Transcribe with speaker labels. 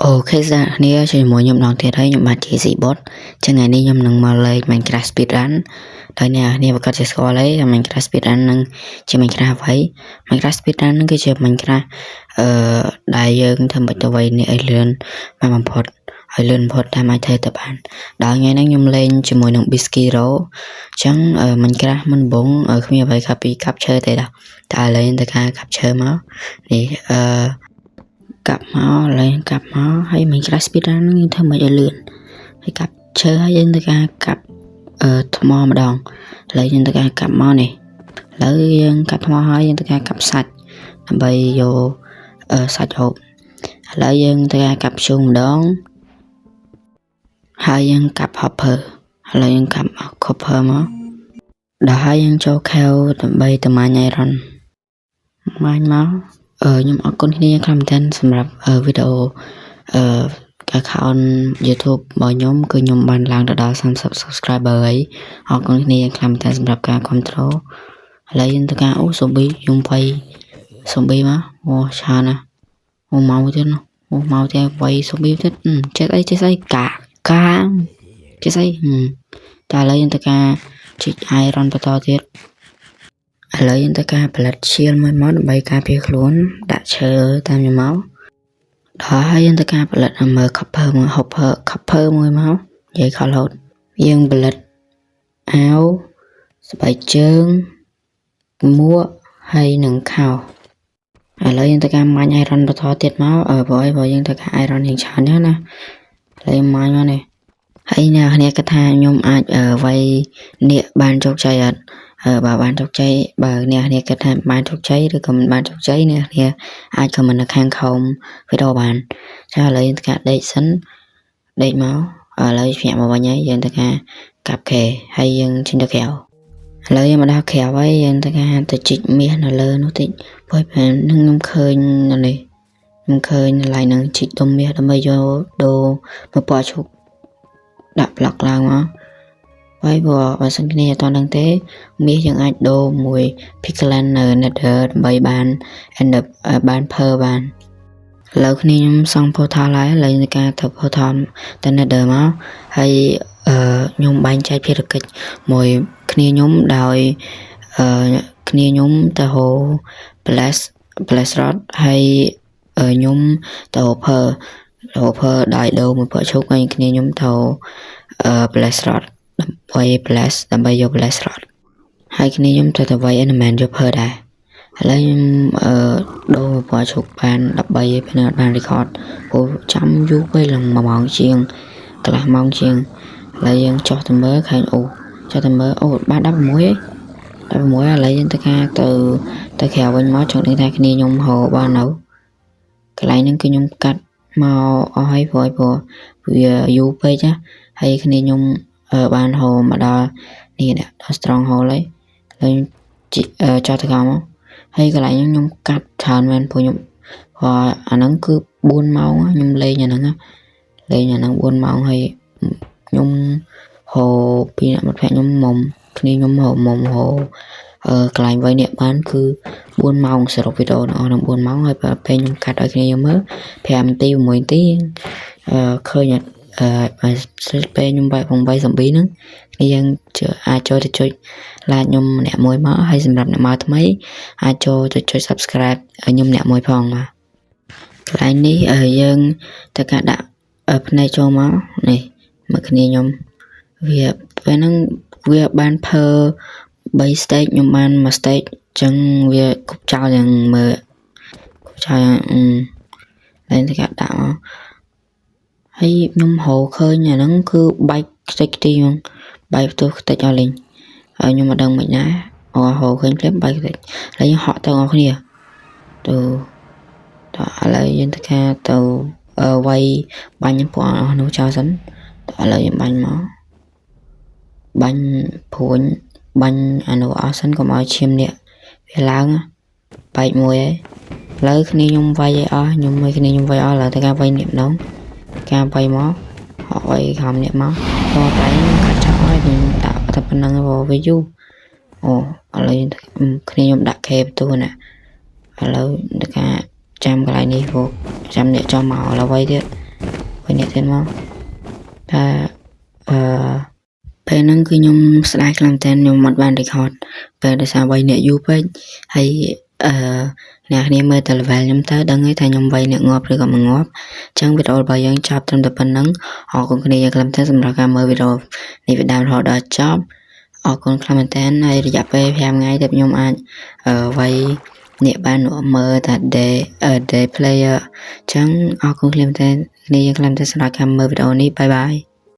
Speaker 1: Ok raនេះជាមួយខ្ញុំដងទៀតហើយខ្ញុំបាទជា Cbot ចឹងថ្ងៃនេះខ្ញុំនឹងមកលេង Minecraft Speedrun ដោយអ្នកនេះប្រកាសជាស្គាល់ហើយ Minecraft Speedrun នឹងជា Minecraft ហើយ Minecraft Speedrun នឹងគឺជា Minecraft ដែលយើងធ្វើមិនទៅវិញនេះឲ្យលឿនបានបំផុតឲ្យលឿនបំផុតតាមអាចធ្វើទៅបានដល់ថ្ងៃនេះខ្ញុំលេងជាមួយនឹង Biskiro ចឹង Minecraft មិនបងគ្មានអ្វីខាពី capture ទេតែឥឡូវទៅការ capture មកនេះកាប់មកឡើងកាប់មកហើយ Minecraft Speedrun នឹងយើងធ្វើមិនឲ្យលឿនហើយកាប់ឈើហើយយើងទៅការកាប់ថ្មម្ដងឥឡូវយើងទៅការកាប់មកនេះឥឡូវយើងកាប់ថ្មហើយយើងទៅការកាប់សាច់ដើម្បីយកសាច់ហូបឥឡូវយើងទៅការកាប់ឈូងម្ដងហើយយើងកាប់ hopper ឥឡូវយើងកាប់ copper មកដល់ហើយយើងចូល cave ដើម្បីតមាញ iron មាញមកខ្ញុំអរគុណគ្នាខ្លាំងមែនទែនសម្រាប់វីដេអូaccount YouTube របស់ខ្ញុំគឺខ្ញុំបានឡើងទៅដល់30 subscriber ហើយអរគុណគ្នាខ្លាំងមែនទែនសម្រាប់ការគ្រប់គ្រងឥឡូវយើងទៅការអូ zombie ខ្ញុំវាយ zombie មកអូឆានណាអូមកទៀតអូមកទៀតវាយ zombie ទៀតចេះអីកាចេះអីតែឥឡូវយើងទៅការជីក iron បន្តទៀតឥឡូវយើងទៅការផលិត shield មួយមកដើម្បីការពារខ្លួនដាក់ឈើតាមខ្ញុំមកដល់ហើយយើងទៅការផលិត armor copper មួយ copper មួយមកនិយាយខលហូតយើងផលិតអាវស្បែកជើងមួកហើយនឹងខោឥឡូវយើងទៅការមាញ iron បន្តទៀតមកព្រោះយើងទៅការ iron យ៉ាងច្រើនណាស់ណាឥឡូវមាញមកនេះហើយអ្នកគ្នាគិតថាខ្ញុំអាចវាយនេះបានជោគជ័យអត់បើបានជោគជ័យបើអ្នកគ្នាគិតថាបានជោគជ័យឬក៏មិនបានជោគជ័យអ្នកគ្នាអាចខមមិននៅខាងខមវីដេអូបានចាឥឡូវយើងទៅការដេកសិនដេកមកឥឡូវភ្ញាក់មកវិញហើយយើងទៅការកាប់ខែហើយយើងចេញទៅក្រៅឥឡូវយើងមកដល់ក្រៅហើយយើងទៅការទៅជីកមាសនៅលើនោះតិចព្រោះពេលនឹងខ្ញុំឃើញនេះខ្ញុំឃើញឡៃនឹងជីកដុំមាសដើម្បីយកដូរមកពណ៌ឈូកដាក់ប្លុកឡើងមកហើយបើសិនគ្នាអត់ដឹងទេមាសយើងអាចដូរមួយ pixelan នៅ nether ដើម្បីបានបាន per បានឥឡូវគ្នាខ្ញុំសង់ portal ហើយឥឡូវនៃការទៅ portal ទៅ nether មកហើយខ្ញុំបែងចែកភារកិច្ចមួយគ្នាខ្ញុំដោយគ្នាខ្ញុំទៅហៅ blast rod ហើយខ្ញុំទៅ per ដោយដូរមួយពណ៌ឈូកហើយគ្នាខ្ញុំទៅblast rodដើម្បីយក blast rod ហើយគ្នាខ្ញុំទៅវាយ element យក per ដែរឥឡូវខ្ញុំដូរពណ៌ឈូកបាន13ពេលអត់បាន record ព្រោះចាំយូរពេកឡើង1ម៉ោងជាងកន្លះម៉ោងជាងឥឡូវយើងចុះទៅមើលឃើញចុះទៅមើលបាន16ឥឡូវយើងទៅការទៅក្រៅវិញមកចង់ដឹងថាគ្នាខ្ញុំហៅបាននៅកន្លែងហ្នឹងគឺខ្ញុំកាត់មកអស់ហើយព្រោះវាយូរពេកណាហើយគ្នាខ្ញុំបានហៅមកដល់នេះដល់ strong hole ហើយចុះទៅកោមកហើយកន្លែងខ្ញុំកាត់ច្រើនមែនព្រោះខ្ញុំអាហ្នឹងគឺ4ម៉ោងខ្ញុំលេងអាហ្នឹង4ម៉ោងហើយខ្ញុំហៅពីអ្នកមិត្តភក្តិខ្ញុំមុំគ្នាខ្ញុំហៅមុំហៅកន្លែងវាយនេះបានគឺ4ម៉ោងសរុបវីដេអូទាំងអស់នឹង4ម៉ោងហើយពេលខ្ញុំកាត់ឲ្យគ្នាខ្ញុំមើល5នាទី6នាទីឃើញពេលខ្ញុំបាយzombieហ្នឹងគ្នាយើងអាចចូលទៅចុច like ខ្ញុំអ្នកមួយមកហើយសម្រាប់អ្នកមកថ្មីអាចចូលទៅចុច subscribe ឲ្យខ្ញុំអ្នកមួយផងបាទកន្លែងនេះយើងទៅការដាក់ភ្នែកចូលមកនេះមកគ្នាខ្ញុំវាពេលហ្នឹងវាបានភើ3 stage ខ្ញុំបាន1 stage អញ្ចឹងវាគប់ចោលយ៉ាងមើលគប់ចោលឡើងទៅការដាក់មកហើយខ្ញុំហៅឃើញអាហ្នឹងគឺបែកខ្ទេចខ្ទីហ្មងបែកផ្ទុះខ្ទេចអស់លេងហើយខ្ញុំមិនដឹងមិនណាហៅឃើញភ្លាមបែកខ្ទេចហើយយើងហក់ទៅអស់គ្នាទៅឥឡូវយើងទៅការទៅវាយបាញ់ពួកអស់នោះចោលសិនឥឡូវយើងបាញ់មកបាញ់ព្រួញបាញ់អានោះអស់សិនកុំឲ្យឈាមនេះវាឡើងបែកមួយហើយឥឡូវគ្នាខ្ញុំវាយឲ្យអស់ខ្ញុំឲ្យគ្នាខ្ញុំវាយអស់ឥឡូវទៅការវាយនេះម្ដងការវាយមកហក់វាយខំនេះមកតតែកាត់ចោលហើយខ្ញុំដាក់តែប៉ុណ្្នឹងវាយូរឥឡូវគ្នាខ្ញុំដាក់ខេបន្ទូណាឥឡូវទៅការចាំកន្លែងនេះព្រោះចាំអ្នកចំមកឥឡូវវាយទៀត với nè thêm không taពេលហ្នឹងគឺខ្ញុំស្ដាយខ្លាំងតែខ្ញុំអត់បាន record ពេលដោយសារវាយអ្នកយូរពេកហើយអ្នកគ្នាមើលតែ level ខ្ញុំទៅដឹងហើយថាខ្ញុំវាយអ្នកងាប់ឬក៏មិនងាប់អញ្ចឹងវីដេអូរបស់យើងចប់ត្រឹមតែប៉ុណ្្នឹងអរគុណគ្នាយ៉ាងខ្លាំងតែសម្រាប់ការមើលវីដេអូនេះពីដើមរហូតដល់ចប់អរគុណខ្លាំងមែនទែនហើយរយៈពេល5ថ្ងៃទៅខ្ញុំអាចវាយអ្នកបានមើលថា day player អញ្ចឹងអរគុណគ្នាមែនទែនគ្នាយ៉ាងខ្លាំងតែសម្រាប់ការមើលវីដេអូនេះបាយបាយ